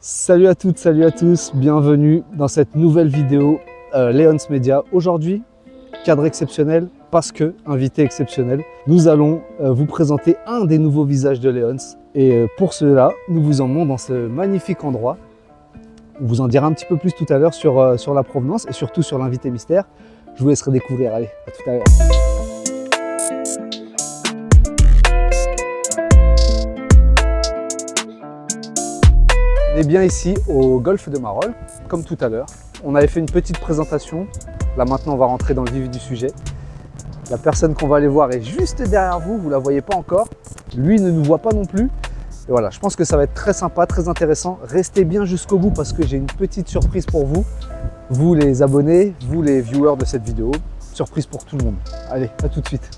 Salut à toutes, salut à tous, bienvenue dans cette nouvelle vidéo Leons Media. Aujourd'hui, cadre exceptionnel parce que invité exceptionnel. Nous allons vous présenter un des nouveaux visages de Leons. Et pour cela, nous vous emmenons dans ce magnifique endroit. On vous en dira un petit peu plus tout à l'heure sur la provenance et surtout sur l'invité mystère. Je vous laisserai découvrir. Allez, à tout à l'heure. On est bien ici au golfe de Marolles, comme tout à l'heure. On avait fait une petite présentation. Là maintenant, on va rentrer dans le vif du sujet. La personne qu'on va aller voir est juste derrière vous, vous ne la voyez pas encore. Lui ne nous voit pas non plus. Et voilà, je pense que ça va être très sympa, très intéressant. Restez bien jusqu'au bout parce que j'ai une petite surprise pour vous. Vous les abonnés, vous les viewers de cette vidéo. Surprise pour tout le monde. Allez, à tout de suite.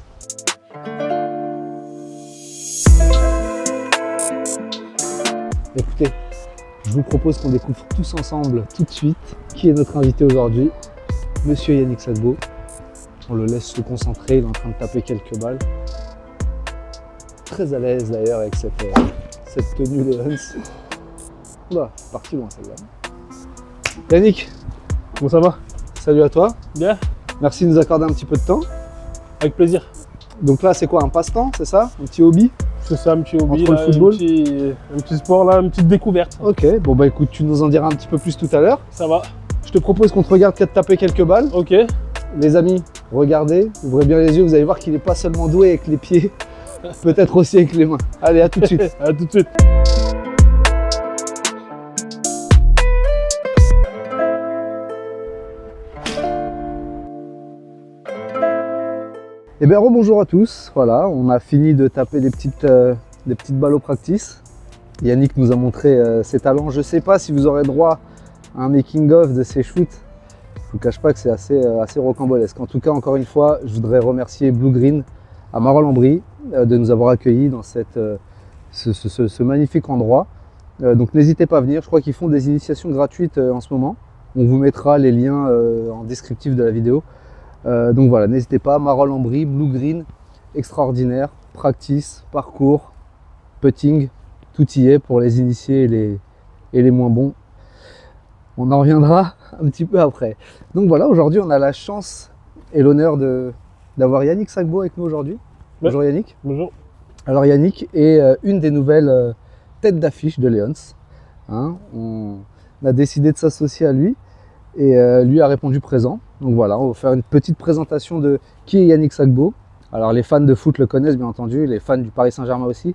Écoutez, je vous propose qu'on découvre tous ensemble tout de suite qui est notre invité aujourd'hui, Monsieur Yannick Sagbo. On le laisse se concentrer, il est en train de taper quelques balles. Très à l'aise d'ailleurs avec cette tenue de Hans. Oula, c'est parti loin celle-là. Yannick, comment ça va? Salut à toi. Bien. Merci de nous accorder un petit peu de temps. Avec plaisir. Donc là, c'est quoi, un passe-temps, c'est ça? Un petit hobby? C'est ça, un petit hobby, entre là, le football, un petit sport, là, une petite découverte. Ok, bon bah écoute, tu nous en diras un petit peu plus tout à l'heure. Ça va. Je te propose qu'on te regarde taper quelques balles. Ok. Les amis, regardez, ouvrez bien les yeux, vous allez voir qu'il n'est pas seulement doué avec les pieds, peut-être aussi avec les mains. Allez, à tout de suite. À tout de suite. Eh bien, rebonjour à tous. Voilà, on a fini de taper des petites balles au practice. Yannick nous a montré ses talents. Je ne sais pas si vous aurez droit à un making-of de ces shoots. Je ne vous cache pas que c'est assez rocambolesque. En tout cas, encore une fois, je voudrais remercier Blue Green à Marolles-en-Brie de nous avoir accueillis dans ce magnifique endroit. Donc n'hésitez pas à venir. Je crois qu'ils font des initiations gratuites en ce moment. On vous mettra les liens en descriptif de la vidéo. Donc voilà, n'hésitez pas, Marolles-en-Brie, Blue Green, extraordinaire, practice, parcours, putting, tout y est pour les initiés et les moins bons. On en reviendra un petit peu après. Donc voilà, aujourd'hui on a la chance et l'honneur d'avoir Yannick Sagbo avec nous aujourd'hui. Ouais. Bonjour Yannick. Bonjour. Alors Yannick est une des nouvelles têtes d'affiche de Leons. Hein, on a décidé de s'associer à lui et lui a répondu présent. Donc voilà, on va faire une petite présentation de qui est Yannick Sagbo. Alors les fans de foot le connaissent bien entendu, les fans du Paris Saint-Germain aussi,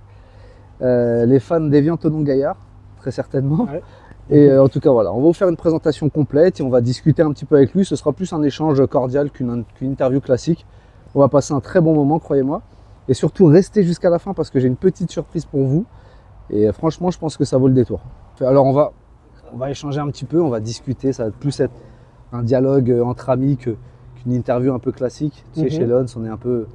les fans d'Evian Thonon-Gaillard très certainement. Ouais. Et en tout cas voilà, on va vous faire une présentation complète et on va discuter un petit peu avec lui. Ce sera plus un échange cordial qu'une interview classique. On va passer un très bon moment, croyez-moi. Et surtout restez jusqu'à la fin parce que j'ai une petite surprise pour vous. Et franchement, je pense que ça vaut le détour. Alors on va échanger un petit peu, on va discuter, ça va plus être un dialogue entre amis qu'une interview un peu classique. Tu sais, chez Leons, on est un peu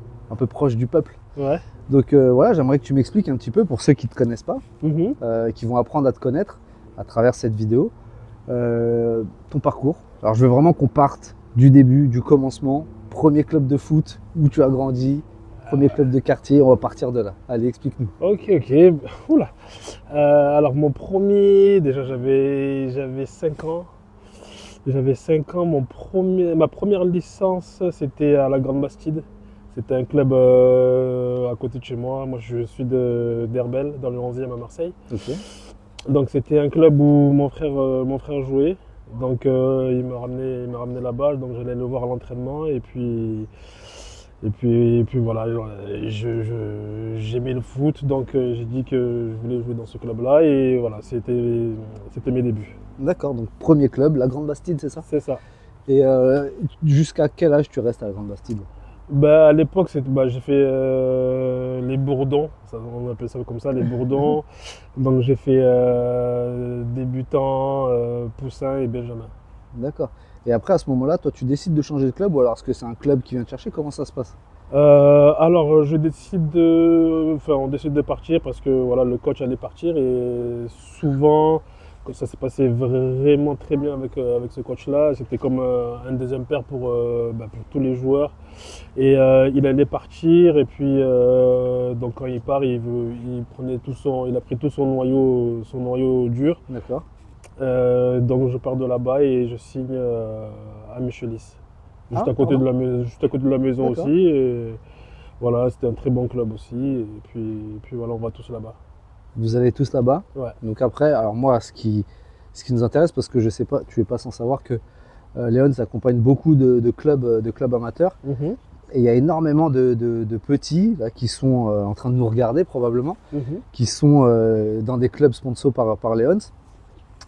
proche du peuple. Ouais. Donc voilà, j'aimerais que tu m'expliques un petit peu, pour ceux qui ne te connaissent pas, qui vont apprendre à te connaître à travers cette vidéo, ton parcours. Alors je veux vraiment qu'on parte du début, du commencement, premier club de foot, où tu as grandi, premier club de quartier, on va partir de là. Allez, explique-nous. Ok. Oula. Alors mon premier, déjà j'avais 5 ans. J'avais 5 ans, ma première licence c'était à la Grande Bastide. C'était un club à côté de chez moi. Moi je suis d'Herbel, dans le 11e à Marseille. Okay. Donc c'était un club où mon frère jouait. Donc il m'a ramené là-bas, donc j'allais le voir à l'entraînement et puis voilà, j'aimais le foot, donc j'ai dit que je voulais jouer dans ce club-là et voilà, c'était mes débuts. D'accord, donc premier club, la Grande Bastide, c'est ça? C'est ça. Et jusqu'à quel âge tu restes à la Grande Bastide? Bah, à l'époque, j'ai fait les bourdons, on appelle ça comme ça, les bourdons. Donc j'ai fait débutant, poussin et benjamin. D'accord. Et après, à ce moment-là, toi, tu décides de changer de club ou alors est-ce que c'est un club qui vient te chercher? Comment ça se passe? Alors, on décide de partir parce que voilà, le coach allait partir et souvent, ça s'est passé vraiment très bien avec ce coach-là. C'était comme un deuxième père pour tous les joueurs. Et il allait partir et puis donc quand il part, il a pris tout son noyau dur. D'accord. Donc je pars de là-bas et je signe à Michelis. Juste Ah, à côté pardon. de la maison, juste à côté de la maison D'accord. aussi. Et voilà, c'était un très bon club aussi. Et puis voilà, on va tous là-bas. Vous allez tous là-bas. Ouais. Donc après, alors moi, ce qui nous intéresse, parce que je sais pas, tu es pas sans savoir que Léon s'accompagne beaucoup de clubs amateurs. Mhm, Et il y a énormément de petits là, qui sont en train de nous regarder probablement, mhm. qui sont dans des clubs sponsors par Léon.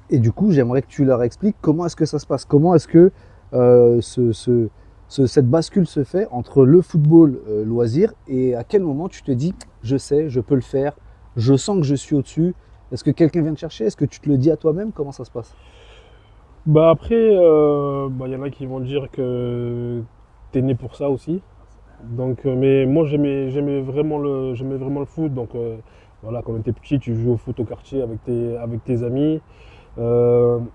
Et du coup, j'aimerais que tu leur expliques comment est-ce que ça se passe, comment est-ce que cette bascule se fait entre le football loisir et à quel moment tu te dis, je sais, je peux le faire, je sens que je suis au-dessus. Est-ce que quelqu'un vient te chercher? Est-ce que tu te le dis à toi-même? Comment ça se passe? Bah après, y en a qui vont dire que t'es né pour ça aussi. Donc, mais moi j'aimais vraiment le foot. Donc voilà, quand on était petit, tu jouais au foot au quartier avec tes amis.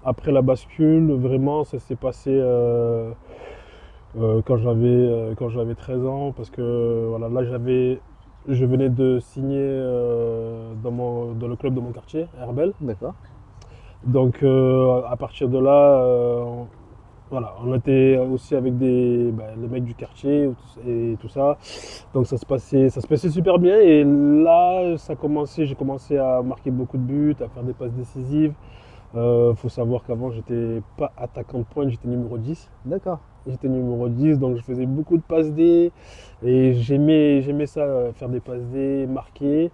Après la bascule, vraiment, ça s'est passé quand j'avais 13 ans, parce que voilà, là je venais de signer dans le club de mon quartier, Herbel. D'accord. Donc à partir de là, voilà, on était aussi avec les mecs du quartier et tout ça. Donc ça se passait super bien. Et là, j'ai commencé à marquer beaucoup de buts, à faire des passes décisives. Faut savoir qu'avant, j'étais pas attaquant de pointe, j'étais numéro 10. D'accord. J'étais numéro 10, donc je faisais beaucoup de passes D. Et j'aimais ça, faire des passes D, marquer,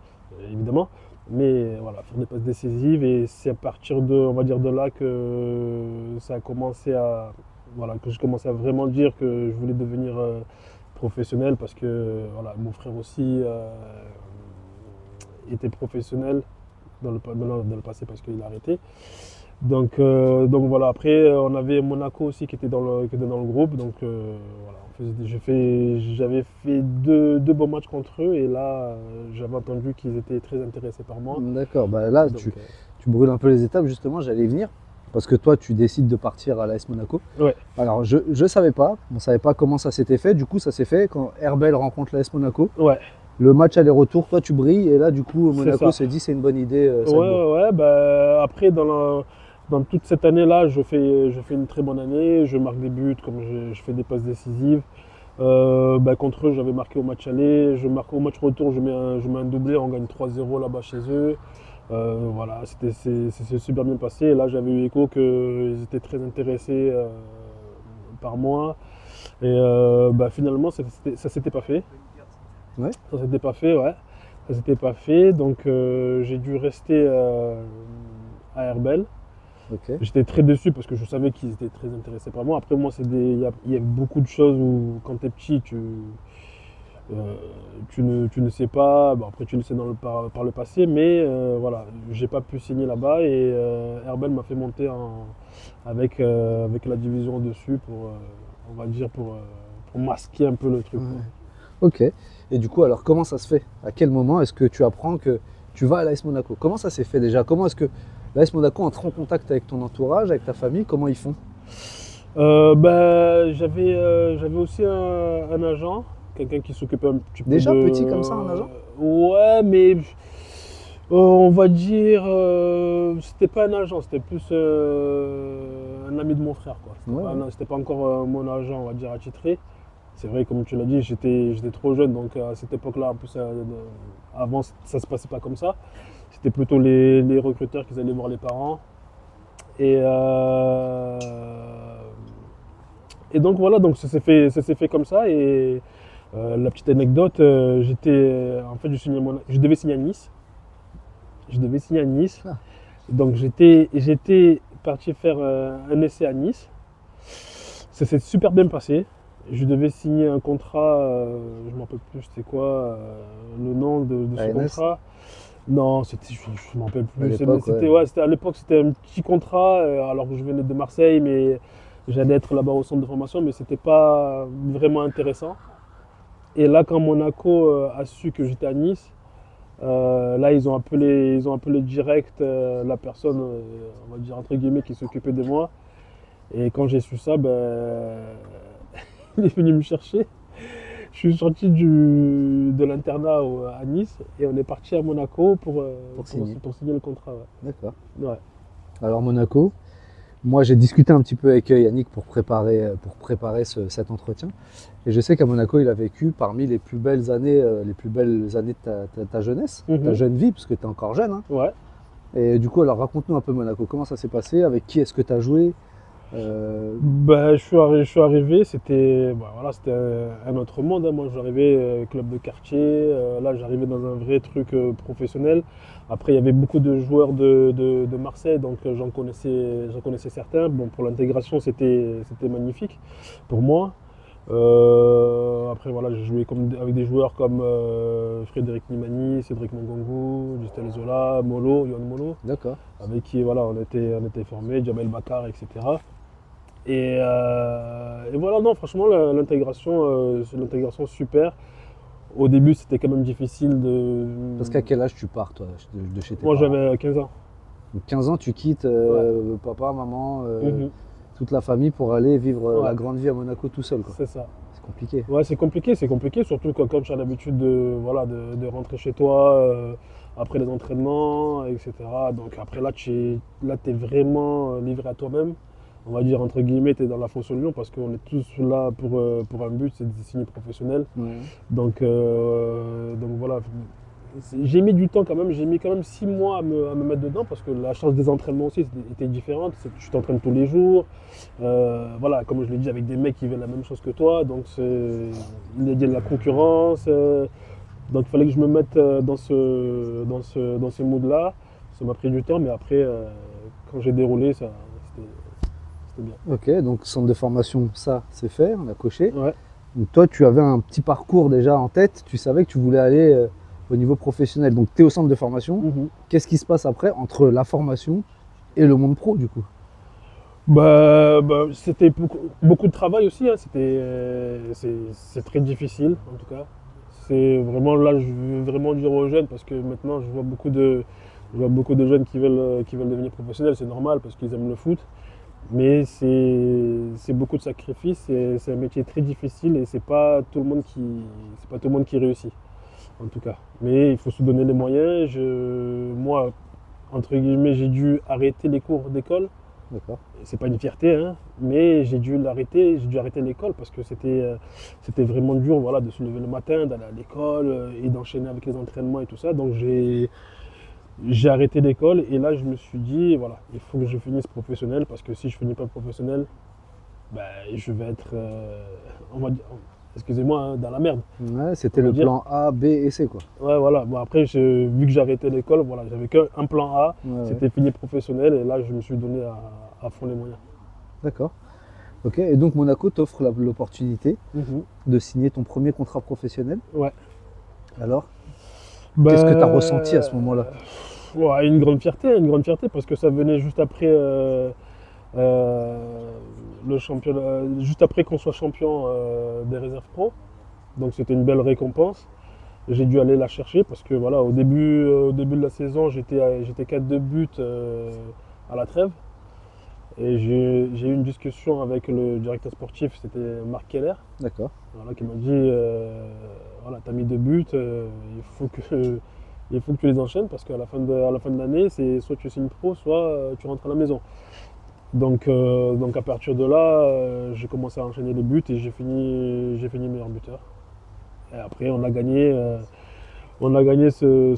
évidemment. Mais voilà, faire des passes décisives. Et c'est à partir on va dire de là que ça a commencé voilà, que je commençais à vraiment dire que je voulais devenir professionnel, parce que voilà, mon frère aussi était professionnel dans le passé, parce qu'il a arrêté. Donc voilà, après on avait Monaco aussi qui était dans le groupe. Donc voilà, j'avais fait deux bons matchs contre eux, et là j'avais entendu qu'ils étaient très intéressés par moi. D'accord. Bah là, Donc tu brûles un peu les étapes, justement, j'allais y venir. Parce que toi, tu décides de partir à l'AS Monaco. ouais, Alors, je ne savais pas, on ne savait pas comment ça s'était fait. Du coup, ça s'est fait quand Herbel rencontre l'AS Monaco. ouais, Le match aller-retour, toi, tu brilles. Et là, du coup, c'est Monaco ça. se dit, c'est une bonne idée, Ouais, Salbo. ouais, ouais, bah, après, dans toute cette année-là, je fais une très bonne année. Je marque des buts, comme je fais des passes décisives. Contre eux, j'avais marqué au match aller. Je marque au match retour, je mets un doublé. On gagne 3-0 là-bas chez eux. Voilà, c'est super bien passé. Et là, j'avais eu écho qu'ils étaient très intéressés par moi. Et finalement, ça s'était pas fait. Ouais. Ça s'était pas fait, ouais. Ça s'était pas fait. Donc j'ai dû rester à Herbel. Ok. J'étais très déçu parce que je savais qu'ils étaient très intéressés par moi. Après, moi, il y a beaucoup de choses où, quand tu es petit, tu ne sais pas. Bon, après, tu le sais par le passé, mais voilà, j'ai pas pu signer là-bas, et Herbel m'a fait monter avec la division au-dessus on va dire, pour masquer un peu le truc, quoi. Ouais. Ok. Et du coup, alors, comment ça se fait? À quel moment est-ce que tu apprends que tu vas à l'AS Monaco? Comment ça s'est fait déjà? Comment est-ce que l'AS Monaco entre en contact avec ton entourage, avec ta famille? Comment ils font? J'avais aussi un agent, quelqu'un qui s'occupait un petit peu Déjà petit comme ça, un agent? Ouais, mais on va dire, c'était pas un agent, c'était plus un ami de mon frère, quoi. C'était Ouais, pas, ouais. c'était pas encore mon agent, on va dire, attitré. C'est vrai, comme tu l'as dit, j'étais trop jeune, donc à cette époque-là, en plus, avant, ça se passait pas comme ça. C'était plutôt les recruteurs qui allaient voir les parents. Et, et donc voilà, donc ça s'est fait comme ça. Et la petite anecdote, en fait, je devais signer à Nice. Je devais signer à Nice. Ah. Donc j'étais parti faire un essai à Nice. Ça s'est super bien passé. Je devais signer un contrat, je ne me rappelle plus c'était quoi le nom de ce ANS? contrat. Non, je ne me rappelle À plus. l'époque, C'était, ouais. ouais, à l'époque, c'était un petit contrat, alors que je venais de Marseille, mais j'allais être là-bas au centre de formation, mais c'était pas vraiment intéressant. Et là, quand Monaco a su que j'étais à Nice, là, ils ont appelé direct la personne, on va dire entre guillemets, qui s'occupait de moi. Et quand j'ai su ça, il est venu me chercher. Je suis sorti de l'internat à Nice, et on est parti à Monaco pour Pour signer. signer le contrat. Ouais. D'accord. Ouais. Alors Monaco, moi j'ai discuté un petit peu avec Yannick pour préparer cet entretien. Et je sais qu'à Monaco, il a vécu parmi les plus belles années de ta jeunesse, ta jeune vie, parce que tu es encore jeune. Hein. Ouais. Et du coup, alors raconte-nous un peu Monaco, comment ça s'est passé, avec qui est-ce que tu as joué Je suis arrivé, c'était un autre monde. Hein. Moi, j'arrivais club de quartier. Là, j'arrivais dans un vrai truc professionnel. Après, il y avait beaucoup de joueurs de Marseille, donc j'en connaissais certains. Bon, pour l'intégration, c'était magnifique pour moi. Après, voilà, j'ai joué avec des joueurs comme Frédéric Nimani, Cédric Mongongu, Justin Zola, Yohan Molo, D'accord. avec qui voilà, on était formés, Jamel Bakar, etc. Et voilà, non, franchement, l'intégration super. Au début, c'était quand même difficile de. Parce qu'à quel âge tu pars, toi, de chez tes Moi, parents? j'avais 15 ans. Donc 15 ans, tu quittes papa, maman, Mhm. toute la famille pour aller vivre Ouais. la grande vie à Monaco tout seul, quoi. C'est ça. C'est compliqué. Ouais, c'est compliqué, surtout quand tu as l'habitude de rentrer chez toi après les entraînements, etc. Donc après, là, tu es vraiment livré à toi-même. On va dire, entre guillemets, tu es dans la fosse au lion parce qu'on est tous là pour un but, c'est de signer professionnel. Ouais. Donc voilà, j'ai mis du temps quand même, j'ai mis quand même 6 mois à me mettre dedans parce que la charge des entraînements aussi était différente. Tu t'entraînes tous les jours, voilà, comme je l'ai dit, avec des mecs qui veulent la même chose que toi, donc il y a de la concurrence, donc il fallait que je me mette dans ce mood-là. Ça m'a pris du temps, mais après, quand j'ai déroulé, c'était bien. Ok, donc centre de formation, ça c'est fait, on a coché. Ouais. Donc toi, tu avais un petit parcours déjà en tête, tu savais que tu voulais aller au niveau professionnel. Donc tu es au centre de formation. Mhm. Qu'est-ce qui se passe après entre la formation et le monde pro du coup? C'était beaucoup de travail aussi, hein. C'est très difficile en tout cas. C'est vraiment là, je veux vraiment dire aux jeunes parce que maintenant je vois beaucoup de jeunes qui veulent devenir professionnels, c'est normal parce qu'ils aiment le foot. Mais c'est beaucoup de sacrifices, c'est un métier très difficile et c'est pas tout le monde qui réussit en tout cas. Mais il faut se donner les moyens. Moi, entre guillemets, j'ai dû arrêter les cours d'école. D'accord. C'est pas une fierté, hein, mais j'ai dû arrêter l'école parce que c'était vraiment dur, voilà, de se lever le matin, d'aller à l'école et d'enchaîner avec les entraînements et tout ça. Donc j'ai arrêté l'école et là je me suis dit, voilà, il faut que je finisse professionnel parce que si je finis pas professionnel, je vais être, on va dire, excusez-moi, hein, dans la merde. Ouais, c'était On va le dire. plan A, B et C quoi. Ouais, voilà. Bon, après, vu que j'ai arrêté l'école, voilà, j'avais qu'un plan A, Ouais, c'était fini professionnel et là je me suis donné à fond les moyens. D'accord. Ok, et donc Monaco t'offre l'opportunité de signer ton premier contrat professionnel. Ouais. Alors, qu'est-ce que tu as ressenti à ce moment-là? Ouais, une grande fierté parce que ça venait juste après le championnat, juste après qu'on soit champion des réserves pro. Donc c'était une belle récompense. J'ai dû aller la chercher parce que voilà, au début de la saison, j'étais 4 de but à la trêve. Et j'ai eu une discussion avec le directeur sportif, c'était Marc Keller, D'accord. voilà, qui m'a dit voilà, tu as mis 2 buts, il faut que tu les enchaînes parce qu'à la fin de l'année, c'est soit tu signes pro, soit tu rentres à la maison. Donc à partir de là, j'ai commencé à enchaîner les buts et j'ai fini meilleur buteur. Et après, on a gagné ce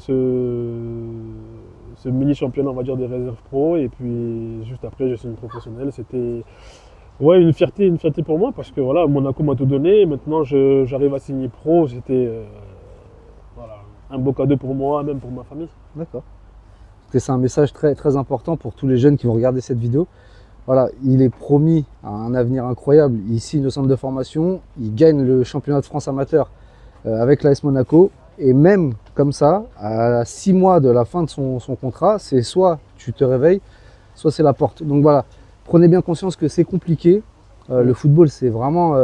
mini championnat, on va dire, des réserves pro. Et puis juste après, j'ai signé professionnel. C'était ouais, une fierté pour moi parce que voilà, Monaco m'a tout donné. Maintenant, j'arrive à signer pro. C'était voilà, un beau cadeau pour moi, même pour ma famille. D'accord. Parce que c'est un message très, très important pour tous les jeunes qui vont regarder cette vidéo. Voilà, il est promis à un avenir incroyable. Il signe au centre de formation, il gagne le championnat de France amateur avec l'AS Monaco. Et même comme ça, à 6 mois de la fin de son contrat, c'est soit tu te réveilles, soit c'est la porte. Donc voilà, prenez bien conscience que c'est compliqué. Le football, c'est vraiment...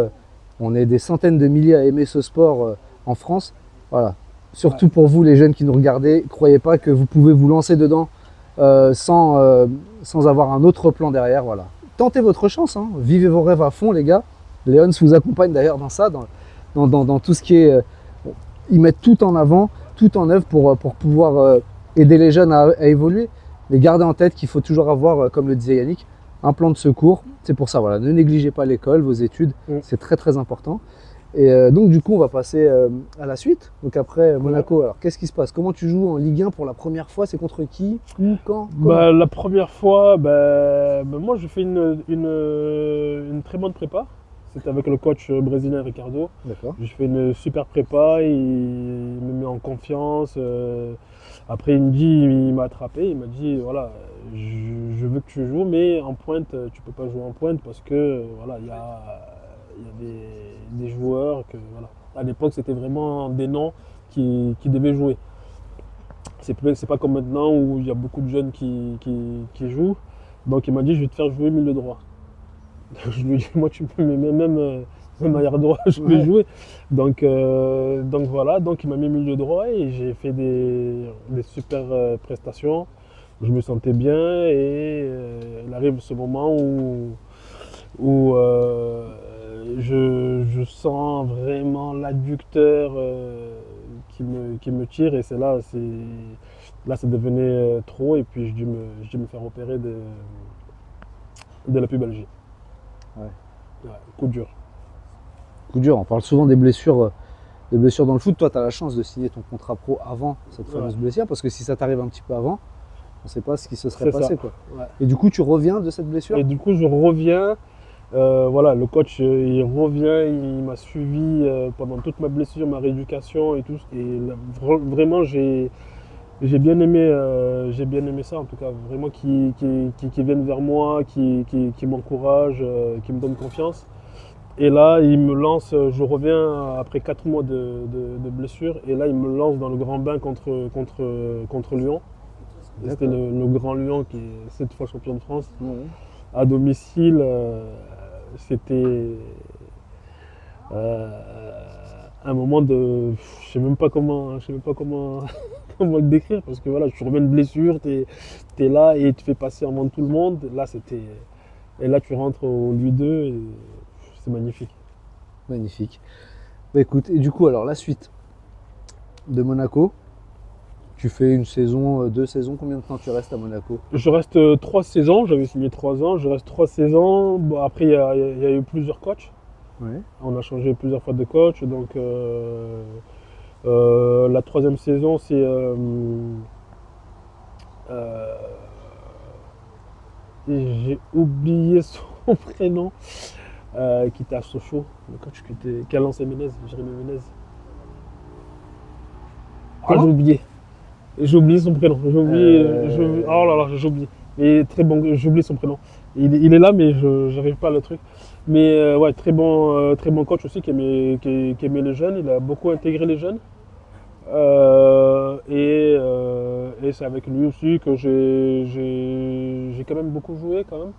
on est des centaines de milliers à aimer ce sport en France. Voilà. Surtout pour vous, les jeunes qui nous regardez, croyez pas que vous pouvez vous lancer dedans sans avoir un autre plan derrière. Voilà. Tentez votre chance, hein. Vivez vos rêves à fond, les gars. Léon vous accompagne d'ailleurs dans ça, dans tout ce qui est... ils mettent tout en avant, tout en œuvre pour pouvoir aider les jeunes à évoluer. Mais gardez en tête qu'il faut toujours avoir, comme le disait Yannick, un plan de secours. C'est pour ça, voilà, ne négligez pas l'école, vos études, c'est très très important. Et donc du coup, on va passer à la suite. Donc après Monaco, alors qu'est-ce qui se passe? Comment tu joues en Ligue 1 pour la première fois? C'est contre qui? Où? Quand? La première fois, moi je fais une très bonne prépa. C'était avec le coach brésilien Ricardo. D'accord. Je fais une super prépa, il me met en confiance. Après, il m'a attrapé, il m'a dit voilà, je veux que tu joues, mais en pointe, tu peux pas jouer en pointe parce que voilà, il y a des joueurs que voilà. À l'époque, c'était vraiment des noms qui devaient jouer. C'est pas comme maintenant où il y a beaucoup de jeunes qui jouent. Donc il m'a dit je vais te faire jouer milieu droit. Je lui ai dit moi tu peux même arrière droit, je peux jouer. Donc voilà, donc il m'a mis milieu droit et j'ai fait des super prestations. Je me sentais bien et il arrive ce moment où je sens vraiment l'adducteur qui me tire et c'est là, ça devenait trop et puis je dû me faire opérer de la pubalgie. Ouais. Coup dur. Coup dur, on parle souvent des blessures dans le foot. Toi, tu as la chance de signer ton contrat pro avant cette fameuse blessure parce que si ça t'arrive un petit peu avant, on ne sait pas ce qui se serait passé. Quoi. Ouais. Et du coup, tu reviens de cette blessure? Et du coup, je reviens. Voilà, le coach il revient, il m'a suivi pendant toute ma blessure, ma rééducation et tout. Et là, vraiment, j'ai bien aimé ça en tout cas. Vraiment, qui viennent vers moi, qui m'encouragent, qui me donnent confiance. Et là, il me lance, je reviens après 4 mois de blessure. Et là, il me lance dans le grand bain contre Lyon. C'était le Grand Lyon qui est 7 fois champion de France. À domicile, c'était un moment de. Je sais même pas comment comment le décrire parce que voilà, tu reviens de blessure, tu es là et tu fais passer avant tout le monde. Là, c'était. Et là, tu rentres au Louis II et c'est magnifique. Magnifique. Bah, écoute, et du coup, alors la suite de Monaco. Tu fais une saison, 2 saisons, combien de temps tu restes à Monaco? Je reste 3 saisons, j'avais signé 3 ans, je reste 3 saisons. Bon, après, il y a eu plusieurs coachs. Ouais. On a changé plusieurs fois de coach. Donc, la 3e saison, c'est. J'ai oublié son prénom, qui était à Sochaux, le coach qui a lancé Menez, Jérémy Menez. Ah, j'ai oublié. J'ai oublié son prénom. Oh là là, j'ai oublié. Mais très bon, j'ai oublié son prénom. Il est là, mais je n'arrive pas à le truc. Mais ouais, très bon coach aussi qui aimait les jeunes. Il a beaucoup intégré les jeunes. Et c'est avec lui aussi que j'ai quand même beaucoup joué quand même.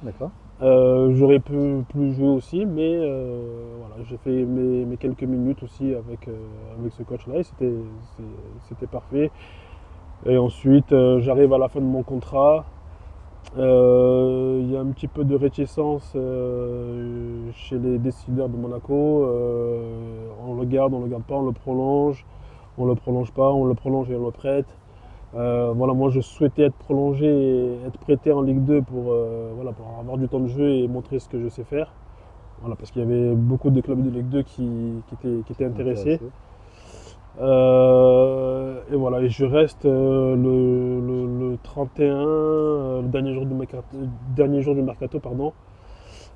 D'accord. J'aurais pu plus jouer aussi, mais voilà, j'ai fait mes quelques minutes aussi avec ce coach-là et c'était parfait. Et ensuite, j'arrive à la fin de mon contrat. Il y a un petit peu de réticence chez les décideurs de Monaco. On le garde pas, on le prolonge pas, on le prolonge et on le prête. Voilà, moi je souhaitais être prolongé et être prêté en Ligue 2 pour avoir du temps de jeu et montrer ce que je sais faire. Voilà, parce qu'il y avait beaucoup de clubs de Ligue 2 qui étaient intéressés. Et voilà, et je reste le 31, le dernier jour du mercato, pardon,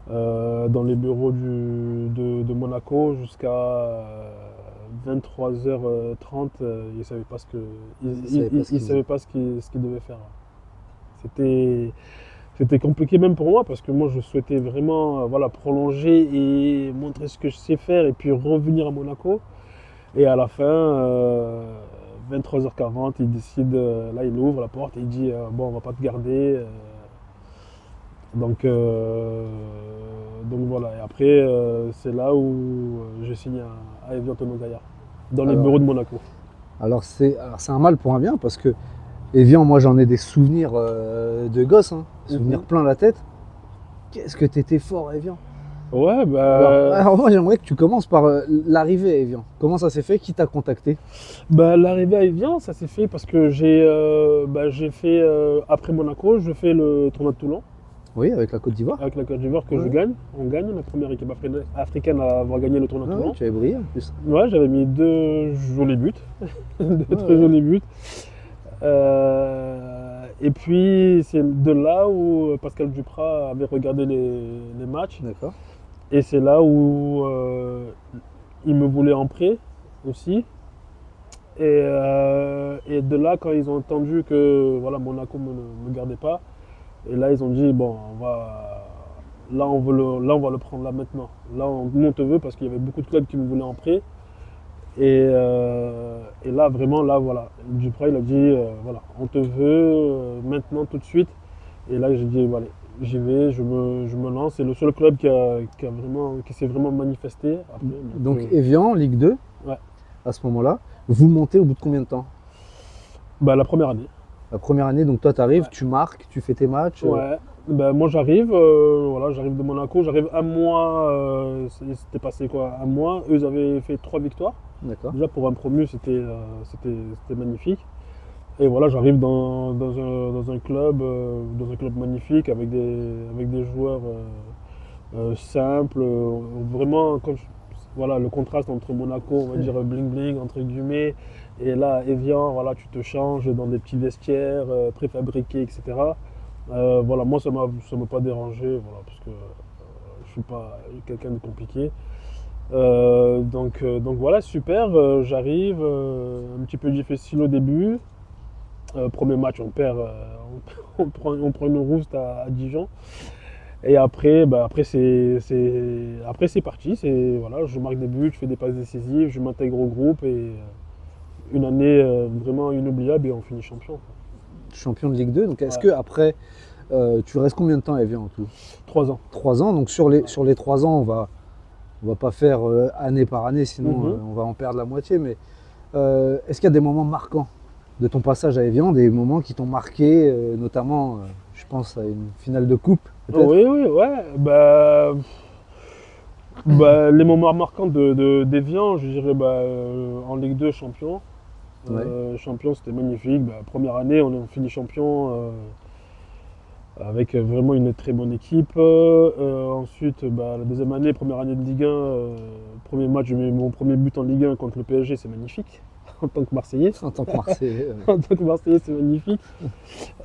dans les bureaux de Monaco jusqu'à 23h30. Ils ne savaient pas ce qu'ils devaient faire. C'était compliqué même pour moi parce que moi je souhaitais vraiment prolonger et montrer ce que je sais faire et puis revenir à Monaco. Et à la fin, 23h40, il décide, là il ouvre la porte et il dit bon, on va pas te garder. Donc voilà, et après c'est là où je signe à Evian Tono-Gaillard, dans les bureaux de Monaco. Alors c'est un mal pour un bien parce que Evian, moi j'en ai des souvenirs de gosse, souvenirs plein la tête. Qu'est-ce que t'étais fort Evian. Ouais, Alors moi, j'aimerais que tu commences par l'arrivée à Evian. Comment ça s'est fait? Qui t'a contacté? l'arrivée à Evian, ça s'est fait parce que j'ai fait, après Monaco, je fais le tournoi de Toulon Oui, avec la Côte d'Ivoire. avec la Côte d'Ivoire que je Ouais. gagne. On gagne, la première équipe africaine à avoir gagné le tournoi de Ah ouais, Toulon. tu avais brillé en plus. Ouais, j'avais mis 2 jolis buts, deux Ouais, très ouais. jolis buts. Et puis c'est de là où Pascal Duprat avait regardé les matchs. D'accord. Et c'est là où il me voulait en prêt aussi. Et de là, quand ils ont entendu que voilà, Monaco ne me gardait pas, et là ils ont dit bon, là on va le prendre là maintenant. Nous on te veut parce qu'il y avait beaucoup de clubs qui me voulaient en prêt. Et là vraiment là voilà, Duprat il a dit voilà, on te veut maintenant tout de suite. Et là j'ai dit voilà, j'y vais, je me lance. C'est le seul club qui s'est vraiment manifesté. Après, Donc Evian, Ligue 2, ouais. à ce moment-là, vous montez au bout de combien de temps? La première année. La première année, donc toi tu arrives, Ouais. tu marques, tu fais tes matchs. Ouais. Moi j'arrive, voilà, j'arrive de Monaco, j'arrive un mois, c'était passé quoi, un mois. Eux ils avaient fait 3 victoires. D'accord. Déjà pour un promu c'était magnifique. Et voilà, j'arrive dans un club magnifique avec des joueurs simples, vraiment voilà, le contraste entre Monaco, on va dire bling bling entre guillemets, et là Evian, voilà, tu te changes dans des petits vestiaires préfabriqués, etc. Voilà, moi ça m'a pas dérangé, voilà, parce que je suis pas quelqu'un de compliqué. Donc voilà, super, j'arrive, un petit peu difficile au début. Premier match, on perd, on prend une rouste à Dijon. Et après, après c'est parti. Voilà, je marque des buts, je fais des passes décisives, je m'intègre au groupe et une année vraiment inoubliable et on finit champion. Champion de Ligue 2. Donc est-ce Ouais. que après, tu restes combien de temps à Evian en tout? 3 ans. 3 ans. Donc sur les 3 ans, on va pas faire année par année, sinon Mhm. on va en perdre la moitié. Mais est-ce qu'il y a des moments marquants de ton passage à Evian, des moments qui t'ont marqué, notamment, je pense à une finale de coupe, peut-être? Oui, oui, ouais. Les moments marquants d'Evian, je dirais en Ligue 2 champion. Ouais. Champion, c'était magnifique. Première année, on finit champion avec vraiment une très bonne équipe. Ensuite, la deuxième année, première année de Ligue 1, premier match, je mets mon premier but en Ligue 1 contre le PSG, c'est magnifique. En tant que Marseillais. En tant que Marseillais. En tant que Marseillais, c'est magnifique.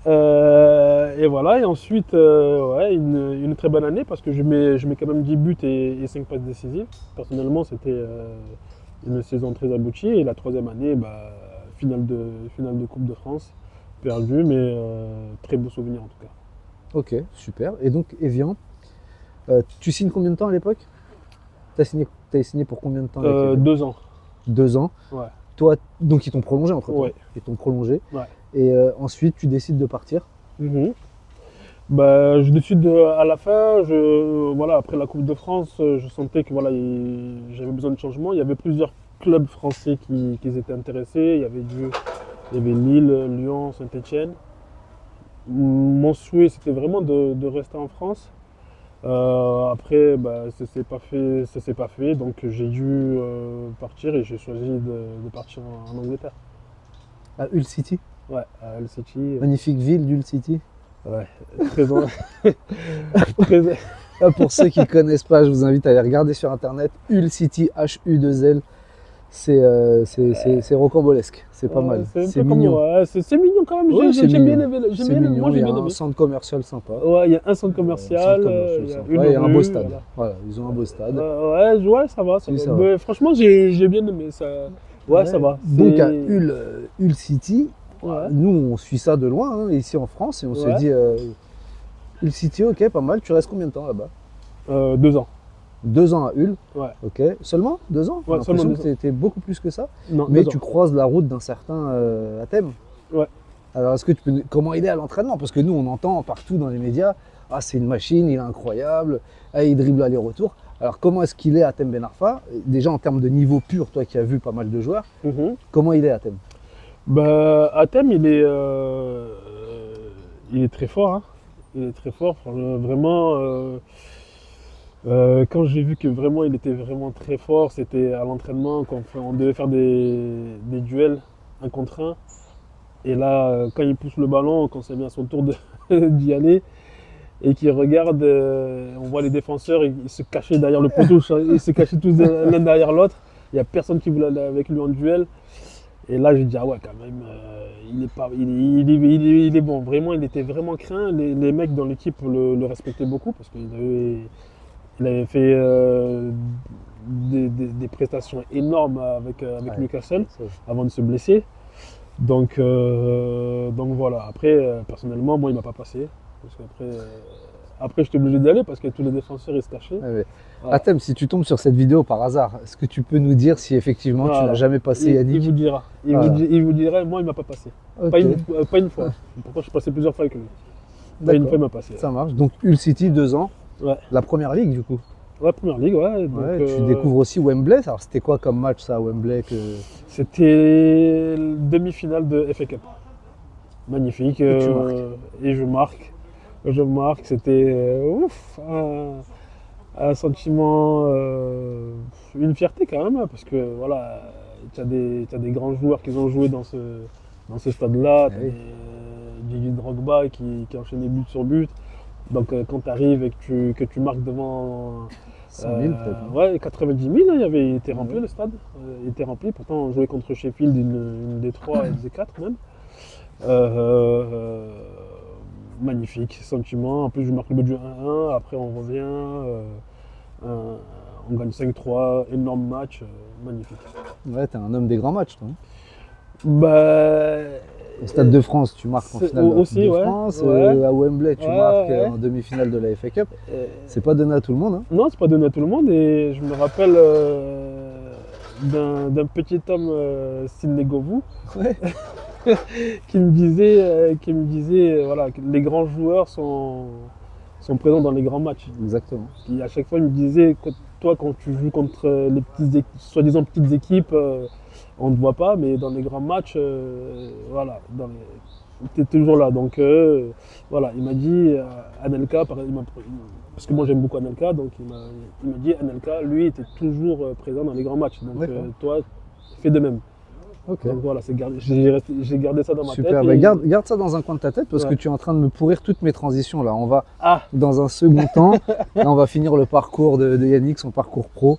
Et voilà, et ensuite, ouais, une très bonne année parce que je mets quand même 10 buts et 5 passes décisives. Personnellement, c'était une saison très aboutie. Et la troisième année, finale de Coupe de France, perdue, mais très beau souvenir en tout cas. Ok, super. Et donc Evian, tu signes combien de temps à l'époque? T'as signé pour combien de temps avec Evian? 2 ans. 2 ans. Ouais. Toi, donc ils t'ont prolongé entre temps. Ouais. Ils t'ont prolongé. Ouais. Et ensuite, tu décides de partir. Mhm. Je décide à la fin, voilà, après la Coupe de France, je sentais que voilà, j'avais besoin de changement. Il y avait plusieurs clubs français qui étaient intéressés. Il y avait Lille, Lyon, Saint-Étienne. Mon souhait, c'était vraiment de rester en France. Après, ça s'est pas fait, donc j'ai dû partir et j'ai choisi de partir en Angleterre. À Hull City. Ouais, à Hull City. Magnifique ville d'Hull City. Ouais, très, très, Ah, pour ceux qui ne connaissent pas, je vous invite à aller regarder sur internet. Hull City, H-U-2-L. C'est rocambolesque. C'est pas mal. C'est un C'est peu comme mignon. moi, c'est mignon quand même. Ouais, c'est J'ai bien mignon. aimé. C'est mignon. Moi, Il j'ai y a bien un aimé. centre commercial sympa. Ouais, il y a un centre commercial, il y a une Ouais, il y a un beau rue, stade. voilà. Voilà, ils ont un beau stade. Ouais, ça va. Si, ça va. Mais franchement, j'ai bien aimé ça. Ouais, ça va. Donc à C'est- Hull City, Ouais. nous on suit ça de loin, hein, ici en France, et on se Ouais. dit Hull City, ok, pas mal. Tu restes combien de temps là-bas? 2 ans. 2 ans à Hull, Ouais. ok. Seulement 2 ans? J'ai Ouais, l'impression seulement que 2 ans. t'étais beaucoup plus que ça. Non, Mais 2 tu ans. croises la route d'un certain Hatem. Ouais. Alors est-ce que tu peux comment il est à l'entraînement? Parce que nous on entend partout dans les médias, ah c'est une machine, il est incroyable, ah, il dribble aller-retour. Alors comment est-ce qu'il est Hatem Ben Arfa? Déjà en termes de niveau pur, toi qui as vu pas mal de joueurs, Mhm. comment il est Hatem? Hatem, il est très fort, hein. Il est très fort, vraiment. Quand j'ai vu que vraiment il était vraiment très fort, c'était à l'entraînement, quand on devait faire des duels un contre un. Et là, quand il pousse le ballon, quand c'est bien son tour d'y aller, et qu'il regarde, on voit les défenseurs, ils se cachaient derrière le poteau, ils se cachaient tous l'un derrière l'autre. Il n'y a personne qui voulait aller avec lui en duel. Et là, j'ai dit, ah ouais, quand même, il est pas, il est bon. Vraiment, il était vraiment craint. Les mecs dans l'équipe le respectaient beaucoup parce il avait fait des prestations énormes avec Ouais, Newcastle ça, avant de se blesser. Donc voilà. Après, personnellement, moi, il m'a pas passé. Parce qu'après, après, j'étais obligé d'aller parce que tous les défenseurs, ils se cachaient. ouais, ouais. Voilà. Atem, si tu tombes sur cette vidéo par hasard, est-ce que tu peux nous dire si effectivement tu n'as Voilà. jamais passé Il Yannick? vous dira. Voilà. Il vous dirait, moi, il m'a pas passé. Ok, Pas une fois. Pourtant, je suis passé plusieurs fois avec lui. Pas une d'accord, fois, il m'a passé. ça marche. Donc Hull City, 2 ans, Ouais. la première ligue du coup. Ouais, première ligue, ouais. Donc, Ouais, tu découvres aussi Wembley. Alors c'était quoi comme match ça à Wembley que... c'était le demi-finale de FA Cup. Magnifique. Et tu marques. Et je marque. Je marque. C'était ouf. Un sentiment, une fierté quand même, hein, parce que voilà, t'as des grands joueurs qui ont joué dans ce stade-là. Ah T'as oui. Didier Drogba qui enchaînait but sur but. Donc quand tu arrives et que tu marques devant 100 000 peut-être. Hein. ouais, 90 000, hein, il était rempli Ouais. le stade. Il était rempli. Pourtant, on jouait contre Sheffield, une des trois, une des quatre même. Euh, Magnifique sentiment. En plus, je marque le but du 1-1. Après, on revient. On gagne 5-3. Énorme match. Magnifique. Ouais, t'es un homme des grands matchs toi. Hein. Bah, Au Stade de France, tu marques en c'est finale de la Coupe aussi, de ouais, France. ouais. À Wembley, tu Ouais, marques ouais. en demi-finale de la FA Cup. euh, C'est pas donné à tout le monde. Hein. non, c'est pas donné à tout le monde. Et je me rappelle d'un petit homme, Sidney Govou, Ouais. qui me disait voilà, que les grands joueurs sont présents dans les grands matchs. Exactement. Qui, à chaque fois, il me disait, toi, quand tu joues contre les soi-disant petites équipes, on ne te voit pas, mais dans les grands matchs, voilà, tu es toujours là. Donc, voilà, il m'a dit, Anelka, parce que moi j'aime beaucoup Anelka, donc il m'a dit, Anelka, lui, était toujours présent dans les grands matchs. Donc, D'accord. toi, fais de même. Ok. Donc voilà, j'ai gardé ça dans ma Super. tête. Bah, et- garde ça dans un coin de ta tête parce Ouais. que tu es en train de me pourrir toutes mes transitions là. On va Ah, dans un second temps. Là, on va finir le parcours de Yannick, son parcours pro.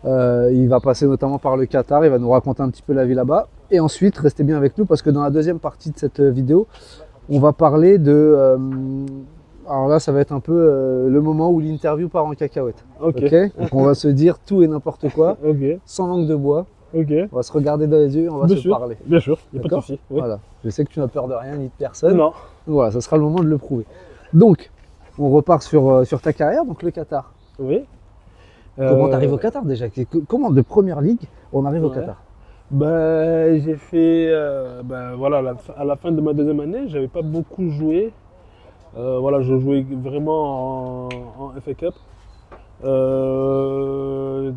Il va passer notamment par le Qatar. Il va nous raconter un petit peu la vie là-bas. Et ensuite, restez bien avec nous parce que dans la deuxième partie de cette vidéo, on va parler de. Alors là, ça va être un peu le moment où l'interview part en cacahuète. ok. Ok. Donc on va se dire tout et n'importe quoi, Ok, sans langue de bois. ok. On va se regarder dans les yeux et on va Bien se sûr. parler. Bien sûr, il n'y a pas de D'accord. souci. Oui. Voilà. Je sais que tu n'as peur de rien ni de personne. Non. Voilà, ça sera le moment de le prouver. Donc, on repart sur ta carrière, donc le Qatar. Oui. Comment Euh, tu arrives au Qatar déjà? Comment de première ligue on arrive au Ouais. Qatar? J'ai fait, voilà, à la fin de ma deuxième année, j'avais pas beaucoup joué. Voilà, je jouais vraiment en FA Cup.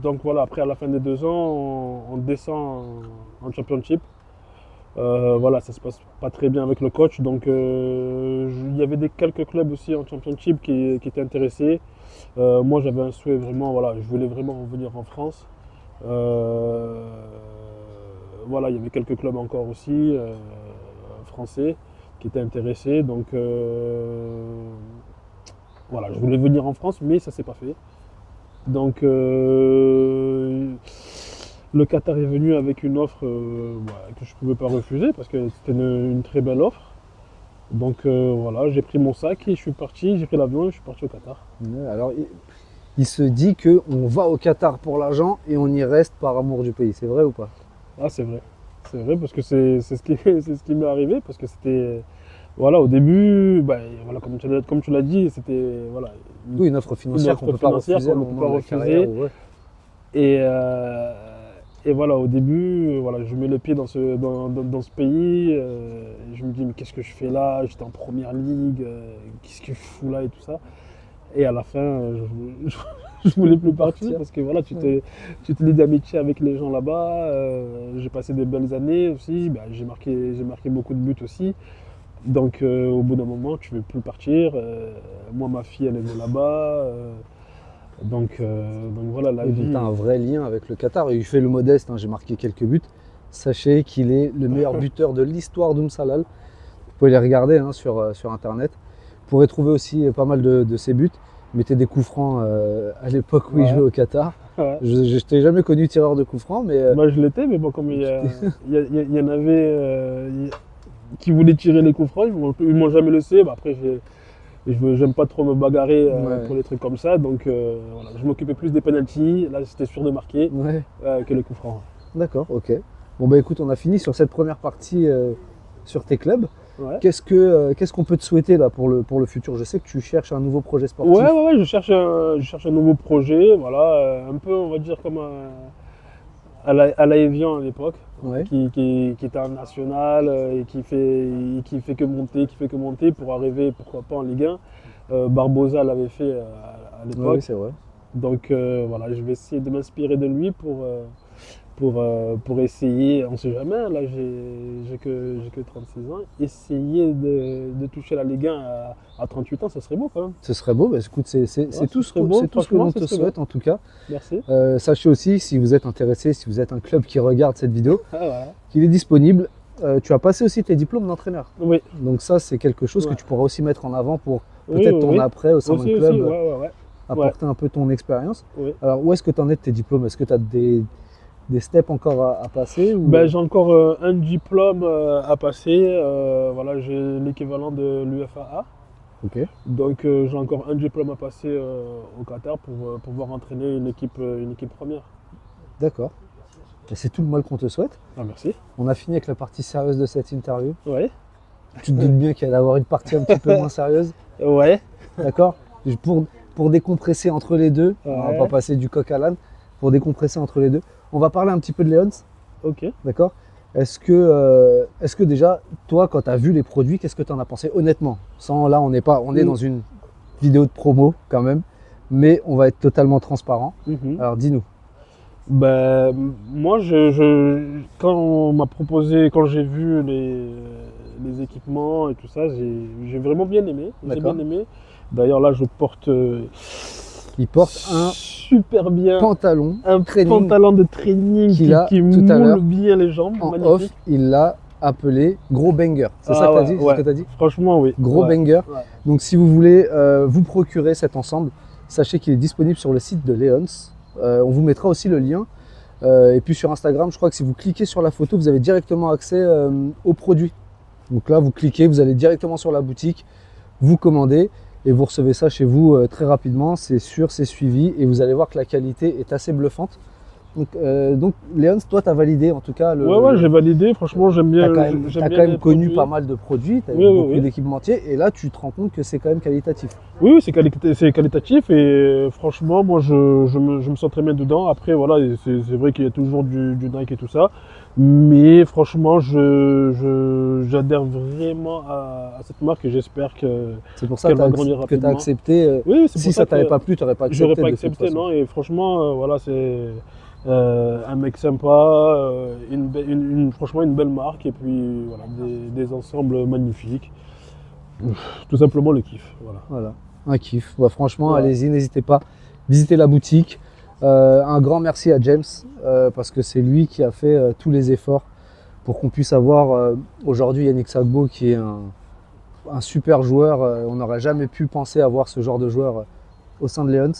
Donc voilà, après à la fin des 2 ans, on descend en Championship. Voilà, ça se passe pas très bien avec le coach, donc il y avait quelques clubs aussi en Championship qui étaient intéressés. Moi, j'avais un souhait vraiment, voilà, je voulais vraiment revenir en France. Euh, voilà, il y avait quelques clubs encore aussi français qui étaient intéressés, donc voilà, je voulais venir en France, mais ça s'est pas fait. Donc le Qatar est venu avec une offre que je ne pouvais pas refuser parce que c'était une très belle offre. Donc voilà, j'ai pris mon sac et je suis parti, j'ai pris l'avion et je suis parti au Qatar. Ouais, alors, il se dit qu'on va au Qatar pour l'argent et on y reste par amour du pays. C'est vrai ou pas? Ah c'est vrai. C'est vrai parce que c'est ce qui, c'est ce qui m'est arrivé parce que c'était... Voilà, au début, voilà, comme tu l'as dit, c'était voilà, Oui, une offre financière offre qu'on ne peut pas financière refuser à un qu'on ne peut moment pas de la refuser. carrière, ouais. Et voilà, au début, voilà, je mets le pied dans dans ce pays. Et je me dis, mais qu'est-ce que je fais là? J'étais en première ligue, qu'est-ce que je fous là et tout ça. Et à la fin, je voulais plus partir Partir. parce que voilà, tu te lis d'amitié avec les gens là-bas. J'ai passé des belles années aussi. J'ai marqué beaucoup de buts aussi. Donc au bout d'un moment, tu ne veux plus partir. Moi, ma fille, elle est née là-bas. Donc voilà, la Oui, vie. donc tu as un vrai lien avec le Qatar. Et il fait le modeste, hein, j'ai marqué quelques buts. Sachez qu'il est le meilleur buteur de l'histoire d'Oumsalal. Vous pouvez les regarder hein, sur Internet. Vous pourrez trouver aussi pas mal de ses buts. Il mettait des coups francs à l'époque où il Ouais. jouait au Qatar. Ouais. Je ne t'ai jamais connu tireur de coups francs, mais Moi je l'étais, mais bon, comme il y en avait qui voulaient tirer les coups francs, ils m'ont jamais laissé. Bah, après, j'aime pas trop me bagarrer Ouais. pour les trucs comme ça, donc voilà, je m'occupais plus des penalties. Là, c'était sûr de marquer ouais. que les coups francs. D'accord, ok. Bon bah écoute, on a fini sur cette première partie sur tes clubs. Ouais. Qu'est-ce qu'on peut te souhaiter là pour le futur? Je sais que tu cherches un nouveau projet sportif. Ouais, je cherche un nouveau projet, voilà, un peu, on va dire, comme à la Evian à l'époque, Ouais. qui était en national et qui fait que monter pour arriver, pourquoi pas, en Ligue 1. Barbosa l'avait fait à l'époque. Oui, c'est vrai. Donc voilà, je vais essayer de m'inspirer de lui pour essayer, on ne sait jamais, là j'ai que 36 ans, essayer de toucher la Ligue 1 à 38 ans, ça serait beau quand même. Ce serait beau, bah, écoute, c'est tout, ce serait beau, c'est tout ce que franchement, l'on ce te serait souhaite en tout cas. Merci. Sachez aussi, si vous êtes intéressé, si vous êtes un club qui regarde cette vidéo, Ah, voilà. qu'il est disponible. Tu as passé aussi tes diplômes d'entraîneur. Oui, Donc ça, c'est quelque chose Ouais. que tu pourras aussi mettre en avant pour Oui, peut-être oui, ton oui. après au sein d'un aussi, club, ouais. apporter un peu ton expérience. Oui. Alors, où est-ce que tu en es de tes diplômes? Est-ce que tu as des steps encore à passer ou... Ben, j'ai encore un diplôme à passer, voilà, j'ai l'équivalent de l'UFAA. Ok, Donc j'ai encore un diplôme à passer au Qatar pour pouvoir entraîner une équipe première. d'accord. Et c'est tout le mal qu'on te souhaite. Ah, merci. On a fini avec la partie sérieuse de cette interview. Ouais. Tu te doutes bien qu'il y allait avoir une partie un petit peu moins sérieuse, Ouais. d'accord? Pour décompresser entre les deux, on va Ouais. pas passer du coq à l'âne, pour décompresser entre les deux, on va parler un petit peu de Léons, Ok. d'accord? Est-ce que déjà, toi, quand tu as vu les produits, qu'est-ce que tu en as pensé honnêtement? Sans, là, on est dans une vidéo de promo quand même, mais on va être totalement transparent. Alors dis-nous. Ben, moi, quand on m'a proposé, quand j'ai vu les équipements et tout ça, j'ai vraiment bien aimé. J'ai D'accord. bien aimé. D'ailleurs, là, je porte Il porte un super bien pantalon un training pantalon de training qu'il a qui tout à l'heure moule bien les jambes. en Magnifique. off, il l'a appelé gros banger. C'est Ah ça que tu as ouais, dit? C'est ouais. ce que tu as dit? Franchement, oui. Gros Ouais. banger. Ouais. Donc si vous voulez vous procurer cet ensemble, sachez qu'il est disponible sur le site de Léons. On vous mettra aussi le lien. Et puis sur Instagram, je crois que si vous cliquez sur la photo, vous avez directement accès aux produits. Donc là, vous cliquez, vous allez directement sur la boutique, vous commandez et vous recevez ça chez vous très rapidement. C'est sûr, c'est suivi et vous allez voir que la qualité est assez bluffante. Donc Léons, toi, tu as validé en tout cas le... Ouais, j'ai validé. Franchement, j'aime bien. Tu as quand même connu pas mal de produits, tu as Oui, beaucoup oui. d'équipementiers et là, tu te rends compte que c'est quand même qualitatif. Oui, c'est qualitatif et franchement, moi, je me sens très bien dedans. Après, voilà, c'est vrai qu'il y a toujours du Nike et tout ça, mais franchement, j'adhère vraiment à cette marque et j'espère que C'est pour ça qu'elle que va tu grandir as rapidement. accepté. Oui, c'est Si pour ça que t'avait pas plu, tu n'aurais pas accepté. j'aurais pas de toute accepté, façon. non. Et franchement, voilà, c'est un mec sympa, franchement une belle marque et puis voilà, des ensembles magnifiques. Tout simplement le kiff, voilà. Voilà, un kiff. Ouais, franchement, Ouais. allez-y, n'hésitez pas. Visitez la boutique. Un grand merci à James parce que c'est lui qui a fait tous les efforts pour qu'on puisse avoir aujourd'hui Yannick Sagbo qui est un super joueur. On n'aurait jamais pu penser avoir ce genre de joueur au sein de Léons.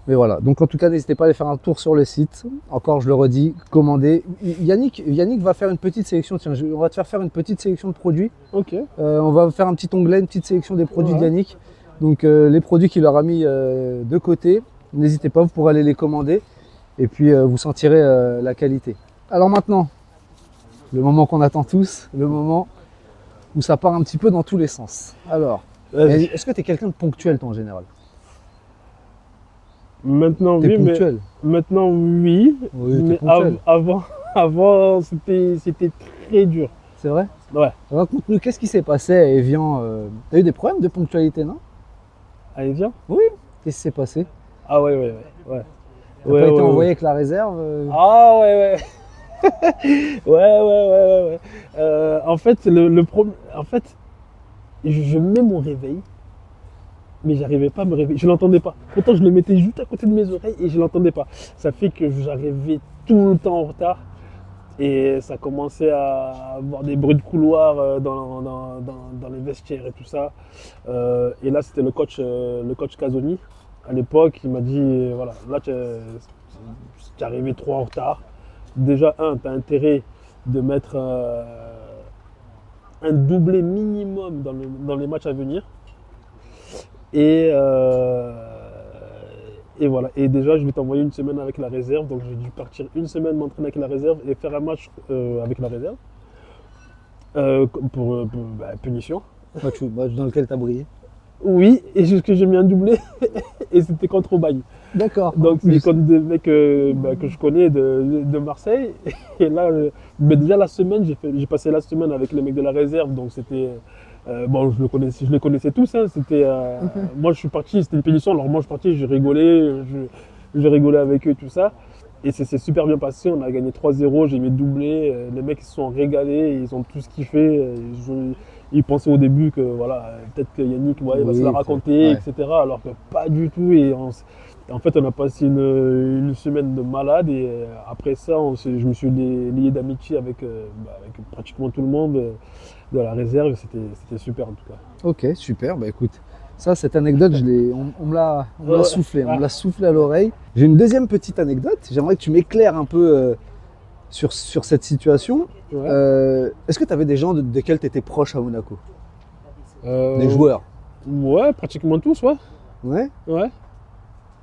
Mais voilà, donc en tout cas, n'hésitez pas à aller faire un tour sur le site. Encore, je le redis, commandez. Yannick va faire une petite sélection. Tiens, on va te faire une petite sélection de produits. Ok. On va faire un petit onglet, une petite sélection des produits de Ouais. Yannick. Donc les produits qu'il aura mis de côté, n'hésitez pas, vous pourrez aller les commander. Et puis vous sentirez la qualité. Alors maintenant, le moment qu'on attend tous, le moment où ça part un petit peu dans tous les sens. Alors, Vas-y. est-ce que tu es quelqu'un de ponctuel toi en général? Maintenant, T'es oui, mais ponctuel? maintenant, oui. Oui, t'es Mais ponctuel. avant c'était très dur. C'est vrai? Ouais. Raconte-nous, qu'est-ce qui s'est passé à Evian? T'as eu des problèmes de ponctualité, non? Allez, viens. Qu'est-ce qui s'est passé? Ah ouais. T'as pas été envoyé avec la réserve? Ah ouais. Ouais. En fait, le problème. En fait, je mets mon réveil mais j'arrivais pas à me réveiller. Je l'entendais pas. Pourtant, je le mettais juste à côté de mes oreilles et je l'entendais pas. Ça fait que j'arrivais tout le temps en retard. Et ça commençait à avoir des bruits de couloir dans les vestiaires et tout ça. Et là, c'était le coach Casoni. À l'époque, il m'a dit, voilà, là, tu es arrivé trop en retard. Déjà, tu as intérêt de mettre un doublé minimum dans les matchs à venir. Et voilà. Et déjà, je vais t'envoyer une semaine avec la réserve. Donc, j'ai dû partir une semaine m'entraîner avec la réserve et faire un match avec la réserve. Pour punition. Match dans lequel tu as brillé. Oui, et que j'ai mis un doublé. Et c'était contre Aubagne. D'accord. Donc, c'est contre des mecs que je connais de Marseille. Et là, mais déjà la semaine, j'ai passé la semaine avec les mecs de la réserve. Donc, c'était. Bon, je les connaissais tous. Hein. C'était, moi, je suis parti, c'était une punition. Alors, moi, je suis parti, j'ai rigolé, j'ai rigolé avec eux, tout ça. Et c'est super bien passé. On a gagné 3-0, j'ai mis doublé. Les mecs, ils se sont régalés, ils ont tous kiffé. Ils pensaient au début que, voilà, peut-être que Yannick, il va se la raconter, etc. Alors que pas du tout. Et en fait, on a passé une semaine de malade. Et après ça, je me suis lié d'amitié avec pratiquement tout le monde de la réserve. C'était super en tout cas. Ok, super. Bah écoute, ça, cette anecdote, on me l'a soufflé. On me l'a soufflé à l'oreille. J'ai une deuxième petite anecdote. J'aimerais que tu m'éclaires un peu sur cette situation. Ouais. Est-ce que tu avais des gens desquels tu étais proche à Monaco? Des joueurs? Ouais, pratiquement tous, ouais. Ouais? Ouais.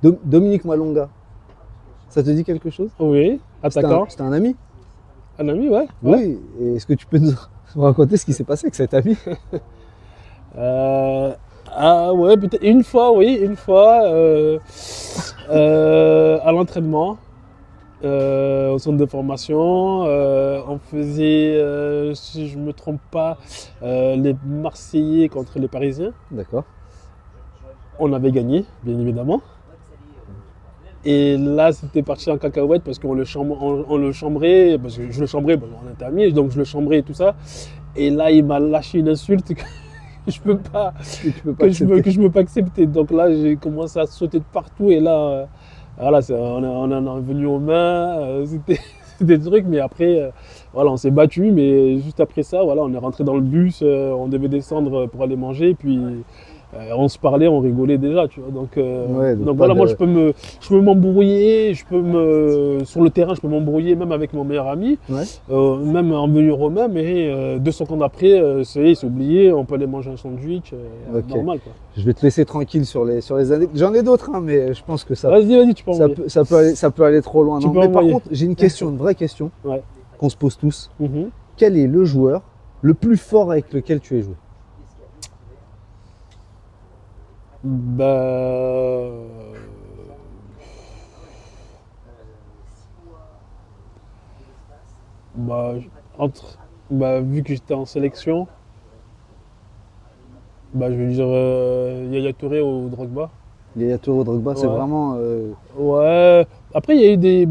Dominique Malonga, ça te dit quelque chose? Oui, attaquant. C'était un ami? Un ami, ouais. Oui, et est-ce que tu peux nous raconter ce qui s'est passé avec cet ami? Ah ouais, peut-être une fois à l'entraînement, au centre de formation, on faisait, si je ne me trompe pas, les Marseillais contre les Parisiens. D'accord. On avait gagné, bien évidemment. Et là, c'était parti en cacahuète parce qu'on le chambrait, parce que je le chambrais, on était amis, donc je le chambrais et tout ça. Et là, il m'a lâché une insulte que je peux pas, que je peux pas accepter. Donc là, j'ai commencé à sauter de partout et là, voilà, on en est venu aux mains. C'était des trucs, mais après, voilà, on s'est battu. Mais juste après ça, voilà, on est rentré dans le bus, on devait descendre pour aller manger, puis. On se parlait, on rigolait déjà, tu vois. Donc voilà, moi je peux m'embrouiller, sur le terrain, je peux m'embrouiller même avec mon meilleur ami, même en venue romain, mais 2 secondes après, c'est oublié, on peut aller manger un sandwich, normal quoi. Je vais te laisser tranquille sur les années. J'en ai d'autres, hein, mais je pense que ça. Vas-y, tu peux ça peut aller trop loin. Mais par contre, j'ai une question, une vraie question, qu'on se pose tous. Quel est le joueur le plus fort avec lequel tu as joué? Vu que j'étais en sélection, je vais dire Yaya Touré ou Drogba. Yaya Touré ou Drogba, c'est vraiment. Ouais. Après, il y a eu des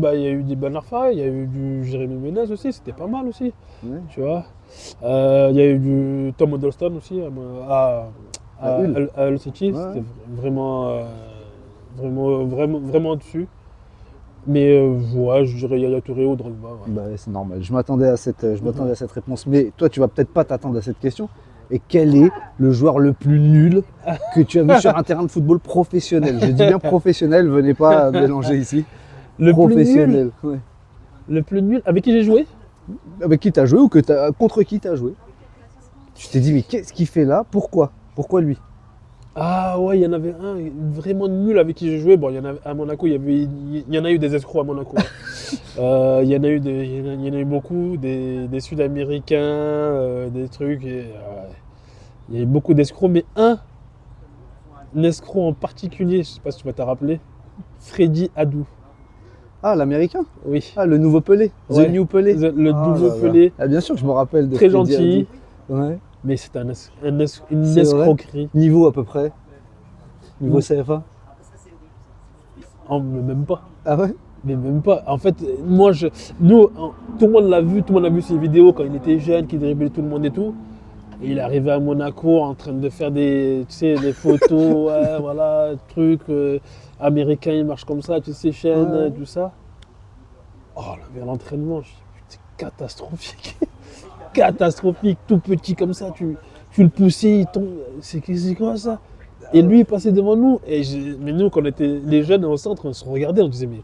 Ben Arfa, il y a eu du Jérémy Ménez aussi, c'était pas mal aussi. Ouais. Tu vois. Il y a eu du Tom Huddleston aussi à Hull City, c'était vraiment dessus. Mais je dirais Yaya Touré ou Drogba. Ouais. C'est normal, je m'attendais à cette réponse. Mais toi, tu vas peut-être pas t'attendre à cette question. Et quel est le joueur le plus nul que tu as vu sur un terrain de football professionnel? Je dis bien professionnel, venez pas mélanger ici. Professionnel. Ouais. Le plus nul avec qui j'ai joué? Avec qui tu as joué ou contre qui tu as joué? Tu t'es dit, mais qu'est-ce qu'il fait là? Pourquoi lui? Ah ouais, il y en avait un vraiment nul avec qui j'ai joué. Bon, il y en a à Monaco, il y en a eu des escrocs à Monaco. Il y en a eu beaucoup, des Sud-Américains, des trucs. Il y a eu beaucoup d'escrocs, mais un escroc en particulier, je ne sais pas si tu vas te rappeler, Freddy Adu. Ah, l'américain? Oui. Ah, le nouveau Pelé. Ouais. The New Pelé. Le nouveau Pelé. Ah, bien sûr que je me rappelle de Très Freddy gentil. Adu. Ouais. Mais c'est une escroquerie. Niveau à peu près? Niveau CFA? Oh, mais même pas. Ah ouais? Mais même pas. En fait, tout le monde l'a vu, tout le monde a vu ses vidéos quand il était jeune, qu'il driblait tout le monde et tout. Et il est arrivé à Monaco en train de faire des, tu sais, des photos, ouais, voilà, trucs américains, il marche comme ça, tu sais, chaîne, Ouais. tout ça. Oh, là, vers l'entraînement, c'est catastrophique. Catastrophique, tout petit comme ça, tu le poussais, il tombe. C'est quoi ça? Et lui, il passait devant nous. Mais nous, quand on était les jeunes au centre, on se regardait, on disait, mais.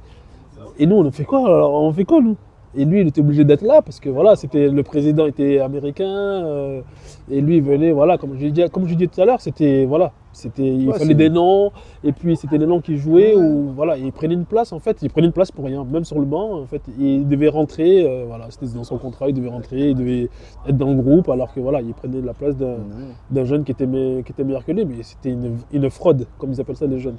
Et nous, on fait quoi alors? On fait quoi, nous? Et lui, il était obligé d'être là parce que voilà, le président était américain. Et lui, il venait, voilà, comme je disais tout à l'heure, il Ouais, fallait c'est des noms. Et puis, c'était les noms qui jouaient ou voilà, il prenait une place en fait. Il prenait une place pour rien, même sur le banc. En fait, il devait rentrer. Voilà, c'était dans son contrat, il devait rentrer, il devait être dans le groupe, alors que voilà, il prenait la place ouais. d'un jeune qui était meilleur que lui. Mais c'était une fraude, comme ils appellent ça les jeunes.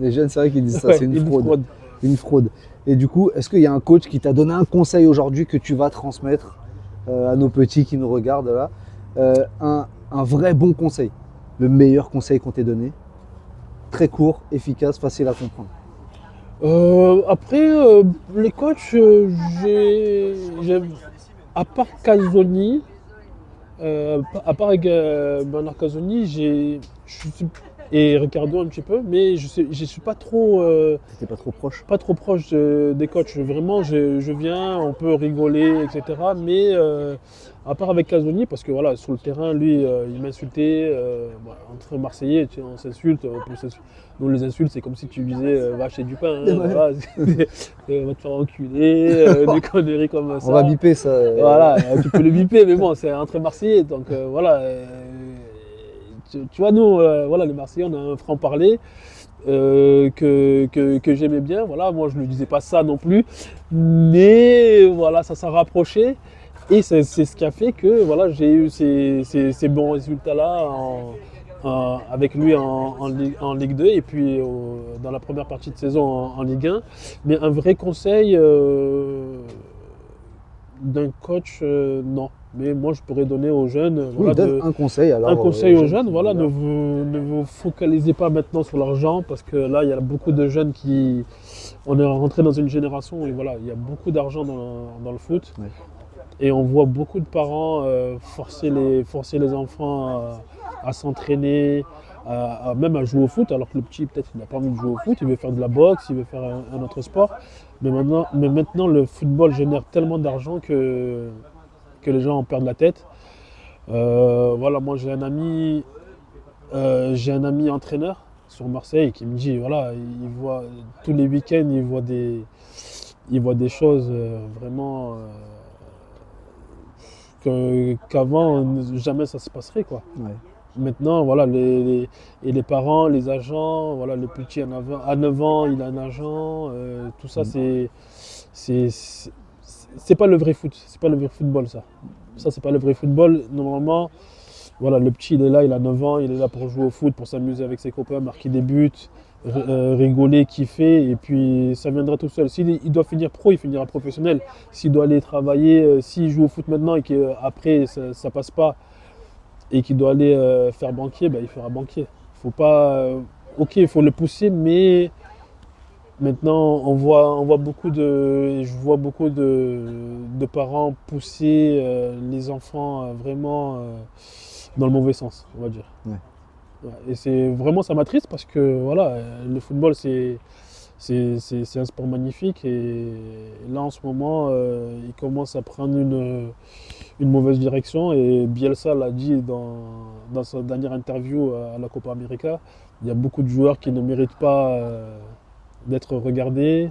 Les jeunes, c'est vrai qu'ils disent ça, Ouais, c'est une une fraude. fraude. Une fraude. Et du coup, est-ce qu'il y a un coach qui t'a donné un conseil aujourd'hui que tu vas transmettre à nos petits qui nous regardent là? Un vrai bon conseil, le meilleur conseil qu'on t'ait donné, très court, efficace, facile à comprendre. Après, les coachs, à part Casoni, à part avec Bernard Casoni, et Ricardo un petit peu, mais je suis T'étais pas trop proche? pas trop proche des coachs. Vraiment, je viens, on peut rigoler, etc. Mais à part avec Casoni, parce que voilà, sur le terrain, lui, il m'insultait. Entre Marseillais, tu sais, on s'insulte. Nous, les insultes, c'est comme si tu disais va acheter du pain. Hein, Ouais. voilà. Va te faire enculer, des conneries comme ça. On va biper ça. Voilà, tu peux le biper, mais bon, c'est entre Marseillais, donc voilà. Tu vois, nous, voilà, les Marseillais, on a un franc-parler que j'aimais bien. Voilà, moi, je ne disais pas ça non plus, mais voilà, ça s'en rapprochait. Et c'est ce qui a fait que voilà, j'ai eu ces bons résultats-là avec lui en Ligue 2 et puis dans la première partie de saison en Ligue 1. Mais un vrai conseil d'un coach, non. Mais moi, je pourrais donner aux jeunes, Oui, voilà, donne un conseil alors. un conseil aux aux jeunes, qui voilà, regardent. ne vous focalisez pas maintenant sur l'argent parce que là, il y a beaucoup de jeunes qui. On est rentré dans une génération où voilà, il y a beaucoup d'argent dans le foot. Ouais. Et on voit beaucoup de parents forcer les enfants à s'entraîner, même à jouer au foot, alors que le petit, peut-être, il n'a pas envie de jouer au foot, il veut faire de la boxe, il veut faire un autre sport. Mais maintenant, le football génère tellement d'argent que les gens en perdent la tête. Voilà, moi j'ai un ami entraîneur sur Marseille qui me dit, voilà, il voit tous les week-ends, il voit des choses vraiment qu'avant, jamais ça se passerait, quoi. Ouais. Maintenant, voilà, et les parents, les agents, voilà, le petit à 9 ans, il a un agent, tout ça, c'est, c'est c'est pas le vrai foot, c'est pas le vrai football, ça. Ça, c'est pas le vrai football. Normalement, voilà, le petit, il est là, il a 9 ans, il est là pour jouer au foot, pour s'amuser avec ses copains, marquer des buts, rigoler, kiffer, et puis ça viendra tout seul. Il doit finir pro, il finira professionnel. S'il doit aller travailler, s'il joue au foot maintenant et qu'après ça passe pas, et qu'il doit aller faire banquier, bah, il fera banquier. Faut pas, ok, il faut le pousser, mais maintenant on voit je vois beaucoup de parents pousser les enfants vraiment dans le mauvais sens, on va dire. Ouais. Ouais, et c'est vraiment, ça m'attriste parce que voilà, le football c'est un sport magnifique et là en ce moment il commence à prendre une mauvaise direction et Bielsa l'a dit dans sa dernière interview à la Copa América, il y a beaucoup de joueurs qui ne méritent pas d'être regardés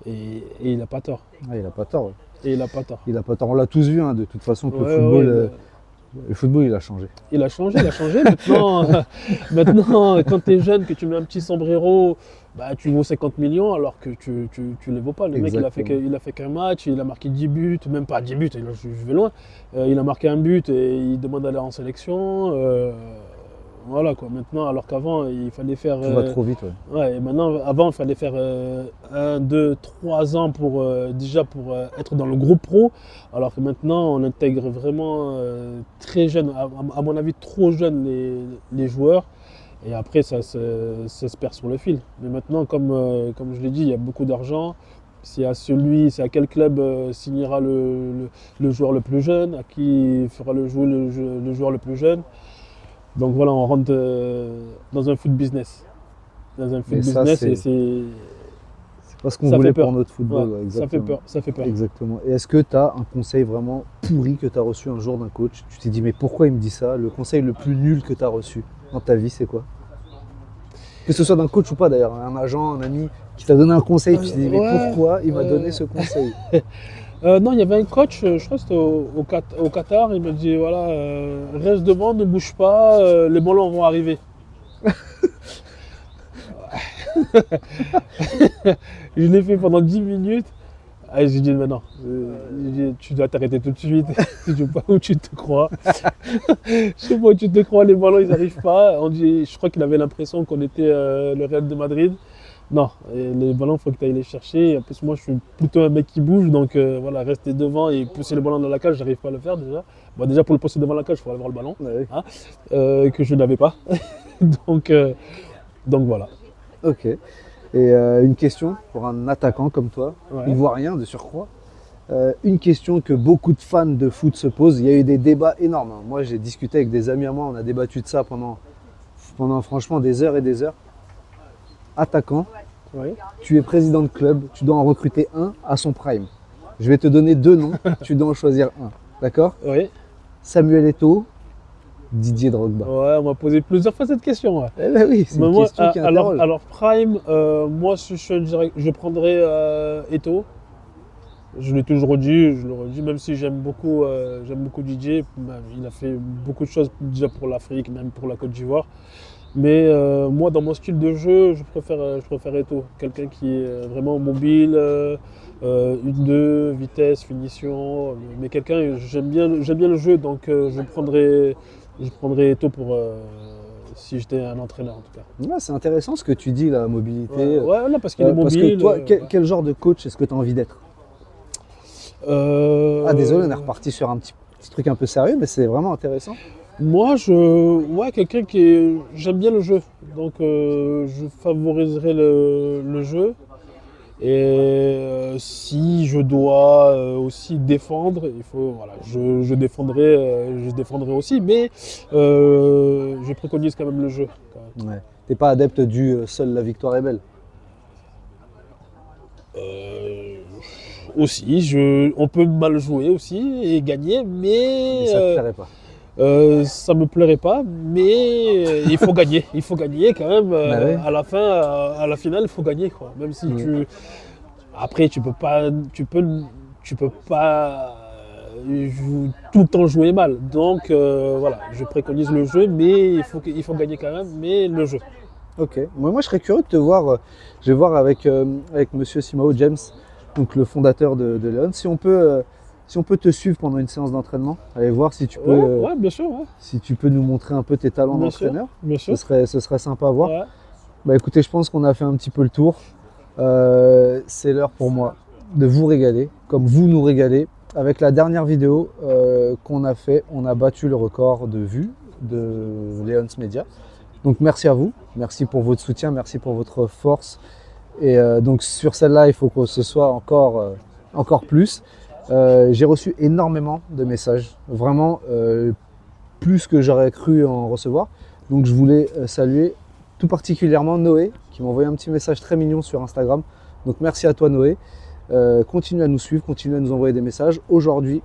et il n'a pas tort. Ah, il a pas tort. Ouais. Et il n'a pas tort. Il a pas tort. On l'a tous vu, hein, de toute façon, que Ouais, le football, il a changé. il a changé, il a changé. Maintenant, quand tu es jeune, que tu mets un petit sombrero, bah, tu vaux 50 millions alors que tu les vaux pas. Le mec, Exactement. il a fait qu'un match, il a marqué 10 buts, même pas 10 buts, je vais loin. Il a marqué un but et il demande d'aller en sélection. Voilà quoi. Maintenant, alors qu'avant, il fallait faire. Tout va trop vite, ouais. Ouais, et maintenant, avant, il fallait faire 1, 2, 3 ans déjà pour être dans le groupe pro, alors que maintenant, on intègre vraiment très jeune, à mon avis, trop jeune les joueurs, et après, ça se perd sur le fil. Mais maintenant, comme je l'ai dit, il y a beaucoup d'argent, C'est à quel club signera le joueur le plus jeune, à qui fera le joueur le plus jeune. Donc voilà, on rentre dans un foot business. Dans un foot Mais ça, business, c'est et c'est. pas ce qu'on Ça voulait fait peur. pour notre football. Ouais, Ouais, ça fait exactement. peur, ça fait peur. Exactement. Et est-ce que tu as un conseil vraiment pourri que tu as reçu un jour d'un coach? Tu t'es dit, mais pourquoi il me dit ça? Le conseil le plus nul que tu as reçu dans ta vie, c'est quoi? Que ce soit d'un coach ou pas d'ailleurs, un agent, un ami qui t'a donné un conseil, tu t'es dit, mais Ouais, pourquoi il m'a donné ce conseil? non, il y avait un coach, je crois que c'était au Qatar, il me dit voilà, reste devant, ne bouge pas, les ballons vont arriver. Je l'ai fait pendant 10 minutes. Ah, j'ai dit, mais non, j'ai dit, tu dois t'arrêter tout de suite. Je sais pas où tu te crois. Je sais pas où tu te crois, les ballons, ils n'arrivent pas. Je crois qu'il avait l'impression qu'on était le Real de Madrid. Non, et les ballons, il faut que tu ailles les chercher. En plus, moi, je suis plutôt un mec qui bouge. Donc, voilà, rester devant et pousser le ballon dans la cage, j'arrive pas à le faire déjà. Bon, déjà, pour le pousser devant la cage, il faut avoir le ballon, Ouais. hein, que je n'avais pas. donc, donc, voilà. Ok. Et une question pour un attaquant comme toi, Ouais. ivoirien de surcroît. Une question que beaucoup de fans de foot se posent. Il y a eu des débats énormes, hein. Moi, j'ai discuté avec des amis à moi, on a débattu de ça pendant franchement des heures et des heures. Attaquant, Ouais. tu es président de club, tu dois en recruter un à son prime. Je vais te donner deux noms, tu dois en choisir un. D'accord? Oui. Samuel Eto'o, Didier Drogba. Ouais, on m'a posé plusieurs fois cette question. Ouais. Eh ben oui, c'est Mais une moi, question qui interroge. alors Prime, moi je prendrais Eto'o. Je l'ai toujours dit, je le redis, même si j'aime beaucoup DJ. Il a fait beaucoup de choses déjà pour l'Afrique, même pour la Côte d'Ivoire. Mais moi, dans mon style de jeu, je préfère Eto'o. Quelqu'un qui est vraiment mobile, 1-2, vitesse, finition. Mais quelqu'un, j'aime bien le jeu, donc je prendrais Eto'o pour si j'étais un entraîneur en tout cas. Ouais, c'est intéressant ce que tu dis, la mobilité. Ouais, non, parce qu'il est Parce mobile. que toi, quel genre de coach est-ce que tu as envie d'être? Ah désolé, on est reparti sur un petit truc un peu sérieux, mais c'est vraiment intéressant. Moi, quelqu'un j'aime bien le jeu, donc je favoriserai le jeu. Et si je dois aussi défendre, voilà, je défendrai aussi, mais je préconise quand même le jeu. Quand même. Ouais. T'es pas adepte du seule la victoire est belle. Aussi, on peut mal jouer aussi et gagner, Mais mais ça te plairait pas. ça me plairait pas, mais il faut gagner. Il faut gagner quand même. Bah ouais. À la fin, à la finale, il faut gagner quoi. Même si après, tu peux pas tout le temps jouer mal. Donc voilà, je préconise le jeu, mais il faut gagner quand même, mais le jeu. Ok. Moi, je serais curieux de te voir. Je vais voir avec Monsieur Simao James, donc le fondateur de Leon, si on peut te suivre pendant une séance d'entraînement, aller voir si tu peux, Ouais, bien sûr. Ouais. si tu peux nous montrer un peu tes talents Bien sûr, d'entraîneur. bien sûr. Ce serait sympa à voir. Ouais. Bah écoutez, je pense qu'on a fait un petit peu le tour. C'est l'heure pour moi de vous régaler, comme vous nous régalez. Avec la dernière vidéo qu'on a fait, on a battu le record de vues de Leon's Media. Donc merci à vous, merci pour votre soutien, merci pour votre force. Et donc sur celle-là, il faut que ce soit encore plus. J'ai reçu énormément de messages, vraiment plus que j'aurais cru en recevoir. Donc je voulais saluer tout particulièrement Noé, qui m'a envoyé un petit message très mignon sur Instagram. Donc merci à toi Noé. Continue à nous suivre, continue à nous envoyer des messages. Aujourd'hui,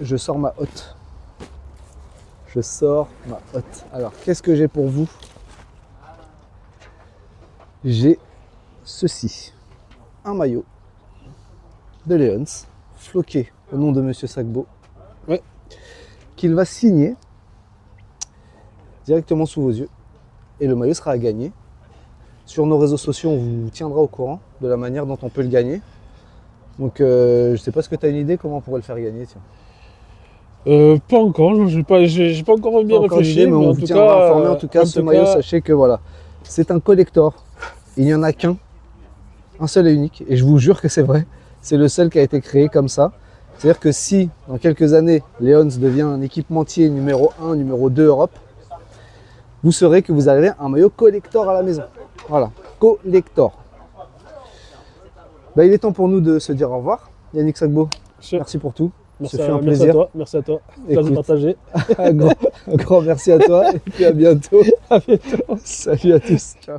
je sors ma hotte. Je sors ma hotte. Alors, qu'est-ce que j'ai pour vous? J'ai ceci. Un maillot de Leon's, floqué au nom de Monsieur Sagbo. Ouais. Qu'il va signer directement sous vos yeux. Et le maillot sera à gagner. Sur nos réseaux sociaux, on vous tiendra au courant de la manière dont on peut le gagner. Donc, je ne sais pas, ce que tu as une idée comment on pourrait le faire gagner, tiens. Pas encore, j'ai pas encore bien réfléchi, mais on vous tiendra informé. En tout cas, ce maillot, sachez que voilà, c'est un collector. Il n'y en a qu'un, un seul et unique. Et je vous jure que c'est vrai. C'est le seul qui a été créé comme ça. C'est-à-dire que si, dans quelques années, Leon's devient un équipementier numéro 1, numéro 2 Europe, vous saurez que vous avez un maillot collector à la maison. Voilà, collector. Bah, il est temps pour nous de se dire au revoir. Yannick Sagbo, merci pour tout. Merci Ce fut un merci plaisir. à toi. Merci à toi. Plaisir Écoute. partagé. Un grand merci à toi et puis à bientôt. À bientôt. Salut à tous. Ciao.